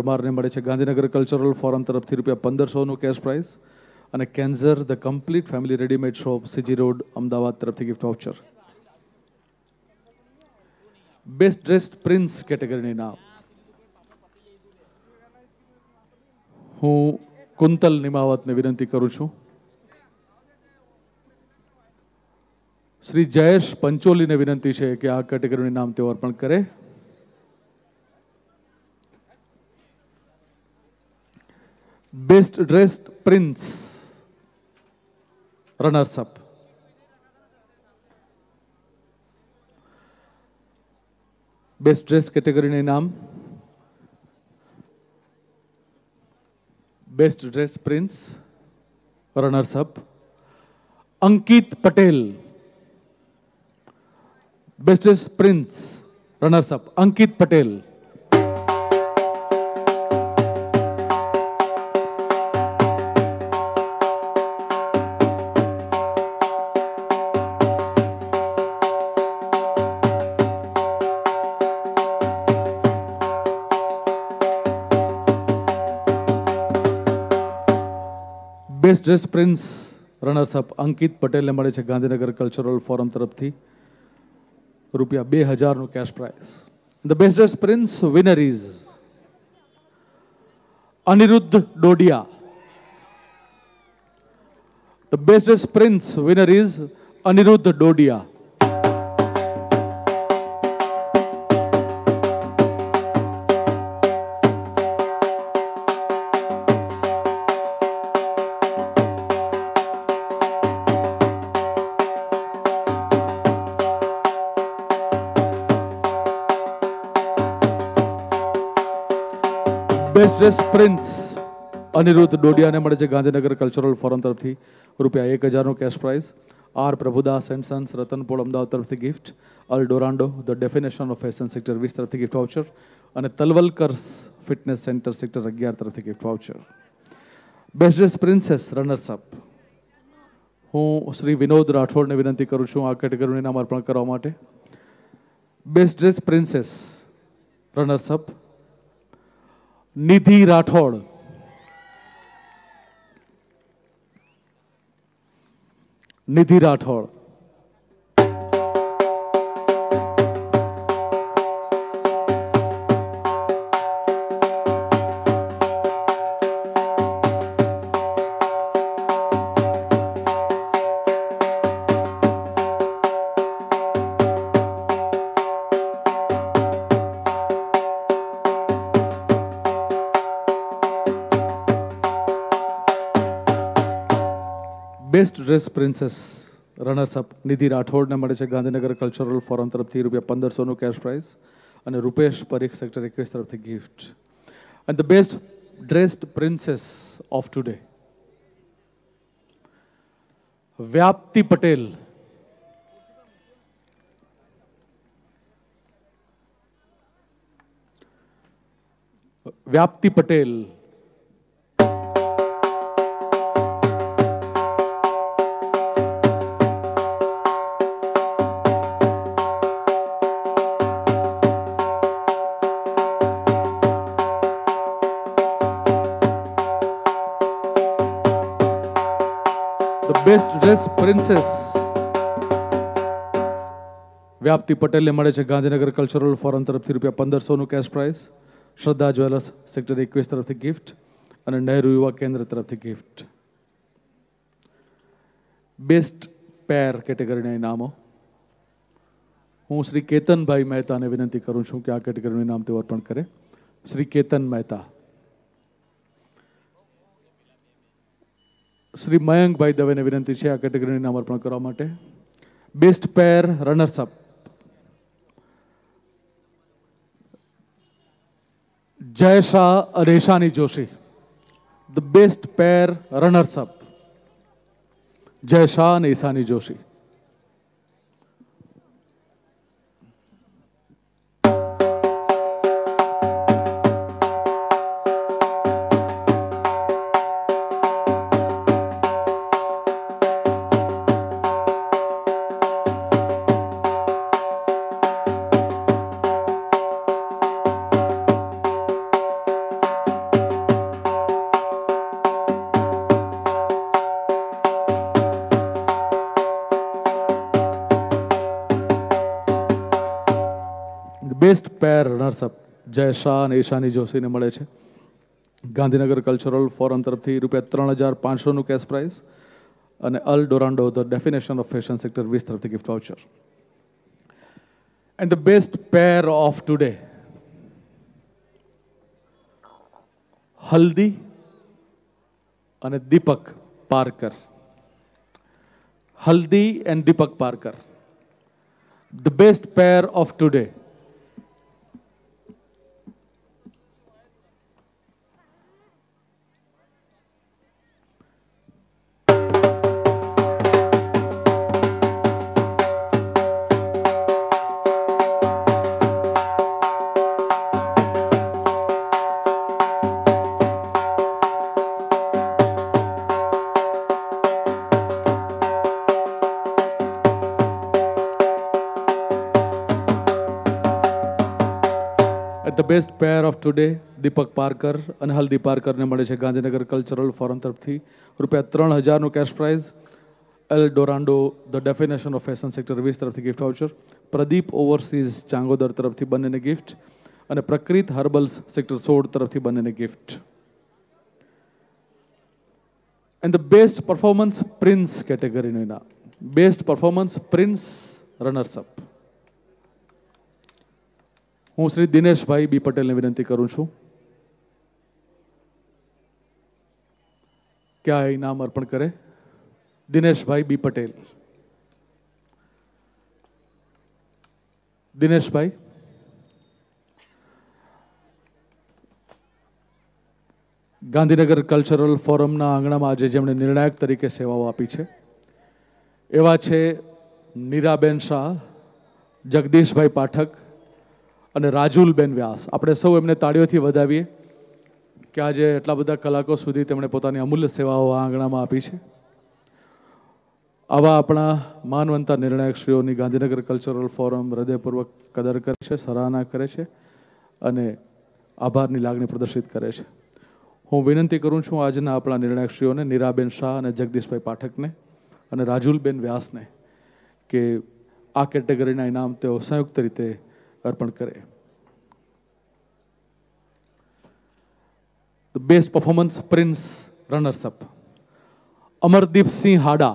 પરમારને મળે છે Gandhinagar cultural forum તરફથી ₹1500નું કેશ પ્રાઇઝ અને Kenzer the complete family readymade shop CG road Ahmedabad તરફથી gift voucher. Best dressed prince કેટેગરીની નામ હું કુંતલ નિમાવતને વિનંતી કરું છું. શ્રી જયેશ પંચોલીને વિનંતી છે કે આ કેટેગરીનું નામ તેઓ અર્પણ કરે. Best dressed prince runners up best dress કેટેગરીનું નામ best dress prince runners up Ankit Patel. Best dress prince runners up Ankit Patel. Best dress prince runners up Ankit પટેલને મળે છે ગાંધીનગર કલ્ચરલ ફોરમ તરફથી ₹2000નું cash prize. The best dress prince winner is Aniruddh Dodiya. The best dress prince winner is Aniruddh Dodiya. Best dress prince Aniruddh ડોડિયાને મળે છે Gandhinagar cultural forum તરફથી ₹1000નું cash prize. R Prabhudas and sons Ratanpol Ahmedabad તરફથી gift. El Dorando the definition of fashion sector 20 તરફથી gift voucher અને તલવલકર્સ fitness centre sector 11 તરફથી gift voucher. Best dress princess runners up હું શ્રી વિનોદ રાઠોડને વિનંતી કરું છું આ કેટેગરીનું નામ અર્પણ કરવા માટે. Best dress princess runners up Nidhi Rathod. Nidhi Rathod. Best dress princess runners up Nidhi રાઠોડને મળે છે ગાંધીનગર કલ્ચરલ ફોરમ તરફથી ₹1500નું કેશ પ્રાઇઝ અને રૂપેશ પરીખ સેક્ટર 21 તરફથી gift. And the best dressed princess of today Vyapti Patel. Vyapti Patel. Best dress princess Vyapti પટેલને મળે છે ગાંધીનગર કલ્ચરલ ફોરમ તરફથી ₹1500નું cash prize. Shraddha jewellers sector 21 તરફથી ગિફ્ટ અને નહેરુ યુવા કેન્દ્ર તરફથી ગિફ્ટ. બેસ્ટ પેર કેટેગરીના ઇનામો હું શ્રી કેતનભાઈ મહેતાને વિનંતી કરું છું કે આ કેટેગરીનું ઇનામ તેઓ અર્પણ કરે. શ્રી કેતન મહેતા. શ્રી મયંકભાઈ દવેને વિનંતી છે આ કેટેગરીનું નામ અર્પણ કરવા માટે. Best pair runners up Jaysha અને Ishani Joshi. The best pair runners up Jaysha અને Ishani Joshi. Pair runners up Jay Shah અને ઈશાની જોશીને મળે છે ગાંધીનગર કલ્ચરલ ફોરમ તરફથી ₹3,500નું કેશ પ્રાઇઝ અને El Dorando the definition of fashion sector 20 તરફથી gift voucher. And the best pair of today, Haldi અને Deepak Parkar. Haldi and Deepak Parkar, the best pair of today. The best pair of today, Deepak Parkar અને હલ્દી પારકરને મળે છે ગાંધીનગર કલ્ચરલ ફોરમ તરફથી ₹3,000નું cash prize, El Dorando the definition of fashion sector 20 તરફથી gift voucher, Pradeep overseas Changodar તરફથી બંનેને ગિફ્ટ અને પ્રકૃત હર્બલ્સ સેક્ટર 16 તરફથી બંનેને gift. And the best performance prince કેટેગરીનું ઇનામ, best performance prince runners up. હું શ્રી દિનેશભાઈ બી પટેલને વિનંતી કરું છું કે આ ઇનામ અર્પણ કરે. દિનેશભાઈ બી પટેલ. દિનેશભાઈ. ગાંધીનગર કલ્ચરલ ફોરમના આંગણામાં આજે જેમણે નિર્ણાયક તરીકે સેવાઓ આપી છે એવા છે નીરાબેન શાહ, જગદીશભાઈ પાઠક અને રાજુલબેન વ્યાસ. આપણે સૌ એમને તાળીઓથી વધાવીએ કે આજે એટલા બધા કલાકો સુધી તેમણે પોતાની અમૂલ્ય સેવાઓ આ આંગણામાં આપી છે. આવા આપણા માનવંતા નિર્ણાયકશ્રીઓની ગાંધીનગર કલ્ચરલ ફોરમ હૃદયપૂર્વક કદર કરે છે, સરાહના કરે છે અને આભારની લાગણી પ્રદર્શિત કરે છે. હું વિનંતી કરું છું આજના આપણા નિર્ણાયકશ્રીઓને નીરાબેન શાહ અને જગદીશભાઈ પાઠકને અને રાજુલબેન વ્યાસને કે આ કેટેગરીના ઇનામ તેઓ સંયુક્ત રીતે અર્પણ કરે. The best performance Prince runners up, Amardeep Singh Hada.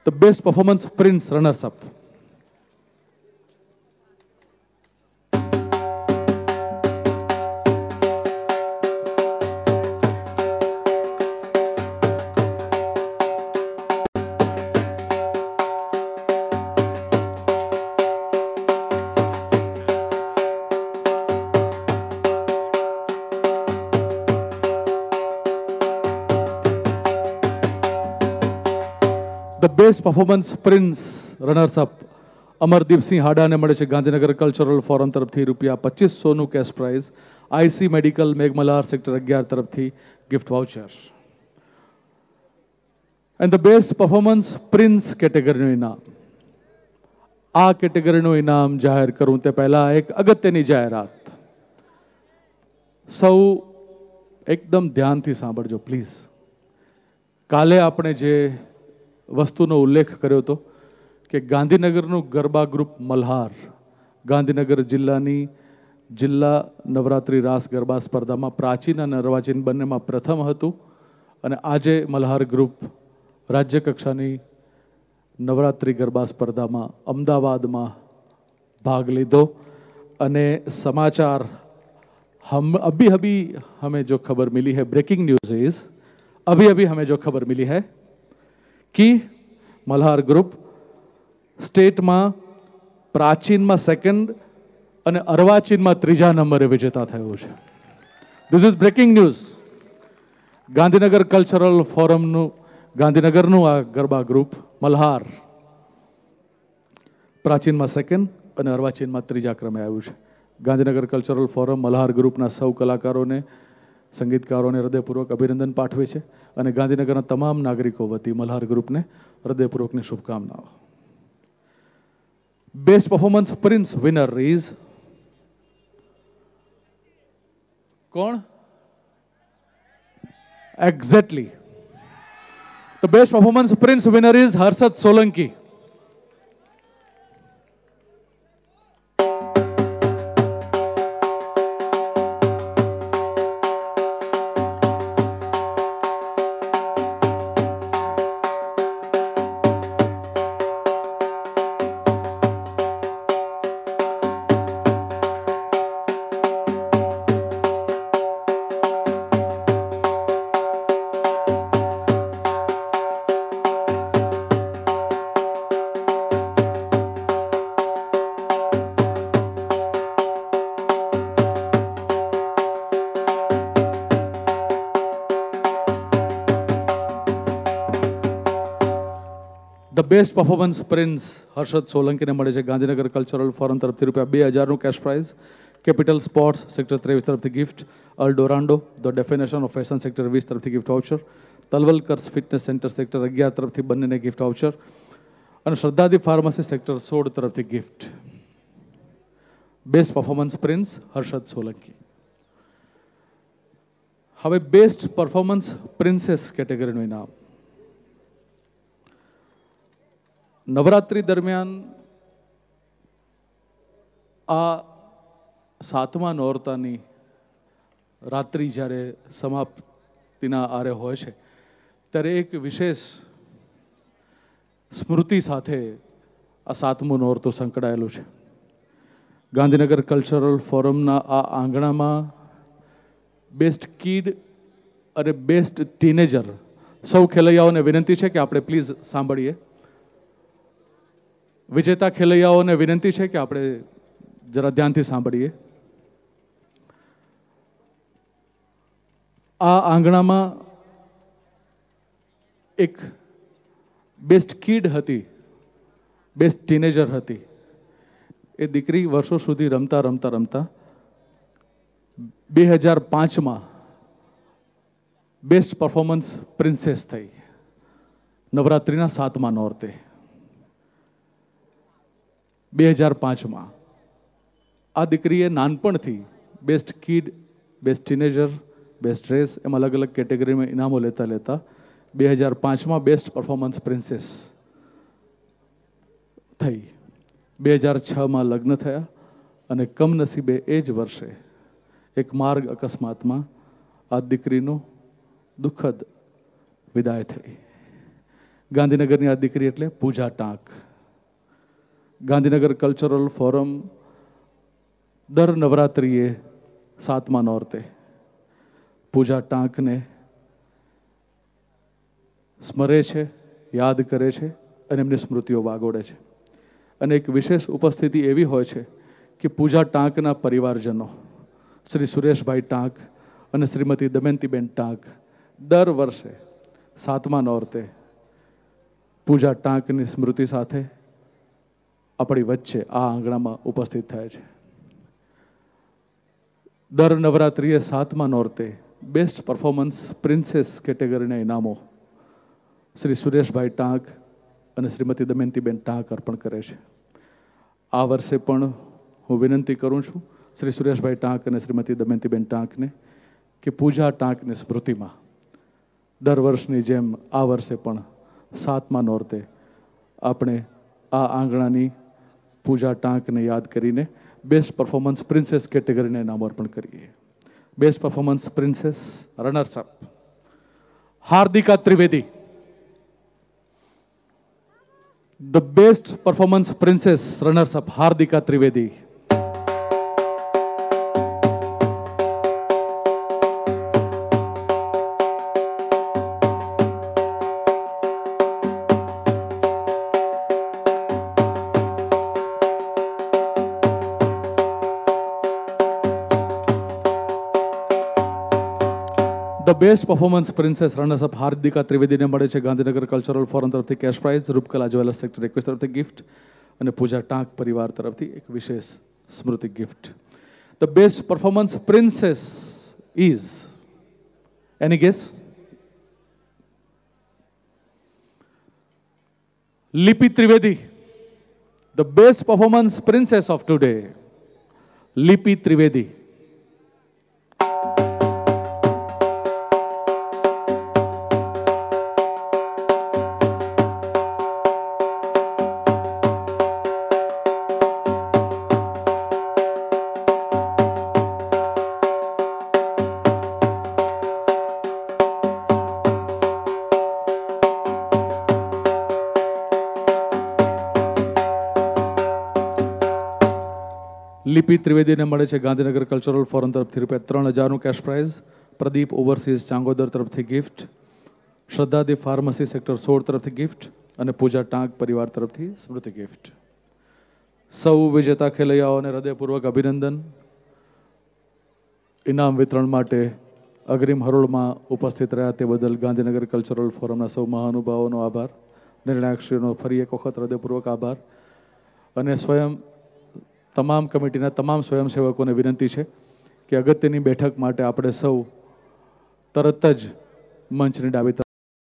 The best performance Prince runners up. The best performance Prince runners up, Amardeep સિંહ હાડાને મળે છે ગાંધીનગર કલ્ચરલ ફોરમ તરફથી ₹2,500નું cash prize, IC medical Meghmalhar sector 11 તરફથી gift voucher. And the best performance prince કેટેગરીનું ઇનામ. આ કેટેગરીનું ઇનામ જાહેર કરું તે પહેલા એક અગત્યની જાહેરાત. સૌ એકદમ ધ્યાનથી સાંભળજો પ્લીઝ. કાલે આપણે જે વસ્તુનો ઉલ્લેખ કર્યો હતો કે ગાંધીનગરનું ગરબા ગ્રુપ મલ્હાર ગાંધીનગર જિલ્લાની જિલ્લા નવરાત્રિ રાસ ગરબા સ્પર્ધામાં પ્રાચીન અને અર્વાચીન બંનેમાં પ્રથમ હતું અને આજે મલ્હાર ગ્રુપ રાજ્ય કક્ષાની નવરાત્રિ ગરબા સ્પર્ધામાં અમદાવાદમાં ભાગ લીધો અને समाचार हम अभी हमें जो खबर मिली है, ब्रेकिंग न्यूज इज अभी हमें जो खबर मिली है कि मल्हार ग्रुप स्टेट में प्राचीन में सेकंड અને અર્વાચીનમાં ત્રીજા નંબરે વિજેતા થયો છે. This is breaking news. Gandhinagar cultural ફોરમનું ગાંધીનગરનું આ ગરબા ગ્રુપ મલ્હાર પ્રાચીનમાં સેકન્ડ અને અર્વાચીનમાં ત્રીજા ક્રમે આવ્યું છે. ગાંધીનગર કલ્ચરલ ફોરમ મલ્હાર ગ્રુપના સૌ કલાકારોને, સંગીતકારોને હૃદયપૂર્વક અભિનંદન પાઠવે છે અને ગાંધીનગરના તમામ નાગરિકો વતી મલ્હાર ગ્રુપને હૃદયપૂર્વકની શુભકામનાઓ. Best performance prince winner is कौन? Exactly the best performance prince winner is Harshad Solanki. The best performance prince Harshad સોલંકીને મળે છે ગાંધીનગર કલ્ચરલ ફોરમ તરફથી ₹2000નું cash prize. Capital sports sector 23 તરફથી gift. El Dorando the definition of fashion sector 20 તરફથી gift voucher. Talwalkars fitness centre sector 11 તરફથી બંનેને gift voucher અને શ્રદ્ધાદી ફાર્મસી સેક્ટર 16 તરફથી gift. Best performance prince Harshad Solanki. હવે બેસ્ટ પરફોર્મન્સ પ્રિન્સેસ કેટેગરીનું ઇનામ. નવરાત્રી દરમિયાન આ 7મા નોરતાની રાત્રિ જ્યારે સમાપ્તિના આરે હોય છે ત્યારે એક વિશેષ સ્મૃતિ સાથે આ 7મું નોરતું સંકળાયેલું છે. ગાંધીનગર કલ્ચરલ ફોરમના આ આંગણામાં બેસ્ટ કિડ અને બેસ્ટ ટીનેજર સૌ ખેલૈયાઓને વિનંતી છે કે આપણે પ્લીઝ સાંભળીએ. વિજેતા ખેલૈયાઓને વિનંતી છે કે આપણે જરા ધ્યાનથી સાંભળીએ. આ આંગણામાં એક બેસ્ટ કિડ હતી, બેસ્ટ ટીનેજર હતી. એ દીકરી વર્ષો સુધી રમતા રમતા રમતા 2005માં બેસ્ટ પરફોર્મન્સ પ્રિન્સેસ થઈ નવરાત્રિના 7મા નોરતે. 2005માં આ દીકરીએ નાનપણથી best kid, best teenager, best dress એમ અલગ અલગ કેટેગરીમાં ઇનામો લેતા લેતા 2005માં બેસ્ટ પરફોર્મન્સ પ્રિન્સેસ થઈ. 2006માં લગ્ન થયા અને કમનસીબે એ જ વર્ષે એક માર્ગ અકસ્માતમાં આ દીકરીનું દુઃખદ વિદાય થઈ. ગાંધીનગરની આ દીકરી એટલે પૂજા ટાંક. ગાંધીનગર કલ્ચરલ ફોરમ દર નવરાત્રિએ 7મા નોરતે પૂજા ટાંકને સ્મરે છે, યાદ કરે છે અને એમની સ્મૃતિઓ વાગોડે છે. અને એક વિશેષ ઉપસ્થિતિ એવી હોય છે કે પૂજા ટાંકના પરિવારજનો શ્રી સુરેશભાઈ ટાંક અને શ્રીમતી દમયંતીબેન ટાંક દર વર્ષે 7મા નોરતે પૂજા ટાંકની સ્મૃતિ સાથે આપણી વચ્ચે આ આંગણામાં ઉપસ્થિત થાય છે. દર નવરાત્રિએ 7મા નોરતે બેસ્ટ પરફોર્મન્સ પ્રિન્સેસ કેટેગરીના ઇનામો શ્રી સુરેશભાઈ ટાંક અને શ્રીમતી દમયંતીબેન ટાંક અર્પણ કરે છે. આ વર્ષે પણ હું વિનંતી કરું છું શ્રી સુરેશભાઈ ટાંક અને શ્રીમતી દમયંતીબેન ટાંકને કે પૂજા ટાંકની સ્મૃતિમાં દર વર્ષની જેમ આ વર્ષે પણ 7મા નોરતે આપણે આ આંગણાની પૂજા ટાંકને યાદ કરીને બેસ્ટ પરફોર્મન્સ પ્રિન્સેસ કેટેગરીને ઇનામ અર્પણ કરીએ. Best performance princess runners up Hardika Trivedi. The best performance princess runners up Hardika Trivedi. The best performance princess runners up Hardika ત્રિવેદીને મળે છે ગાંધીનગર કલ્ચરલ ફોરમ તરફથી cache price, Rupkala jewellers sector 21 તરફથી ગિફ્ટ અને પૂજા ટાંક પરિવાર તરફથી એક વિશેષ સ્મૃતિ gift. The best performance princess is any guess? Lipi Trivedi. The best performance princess of today, Lipi Trivedi. લિપિ ત્રિવેદીને મળે છે ગાંધીનગર કલ્ચરલ ફોરમ તરફથી ₹3000નું cash prize, Pradeep overseas Changodar તરફથી ગિફ્ટ, શ્રદ્ધાદી ફાર્મસી સેક્ટર 16 તરફથી ગિફ્ટ અને પૂજા ટાંક પરિવાર તરફથી સ્મૃતિ ગિફ્ટ. સૌ વિજેતા ખેલૈયાઓને હૃદયપૂર્વક અભિનંદન. ઇનામ વિતરણ માટે અગ્રિમ હરોળમાં ઉપસ્થિત રહ્યા તે બદલ ગાંધીનગર કલ્ચરલ ફોરમના સૌ મહાનુભાવોનો આભાર. નિર્ણાયકશ્રીનો ફરી એક વખત હૃદયપૂર્વક આભાર. અને તમામ કમિટીના તમામ સ્વયંસેવકોને વિનંતી છે કે અગત્યની બેઠક માટે આપણે સૌ તરત જ મંચની ડાબી તરફ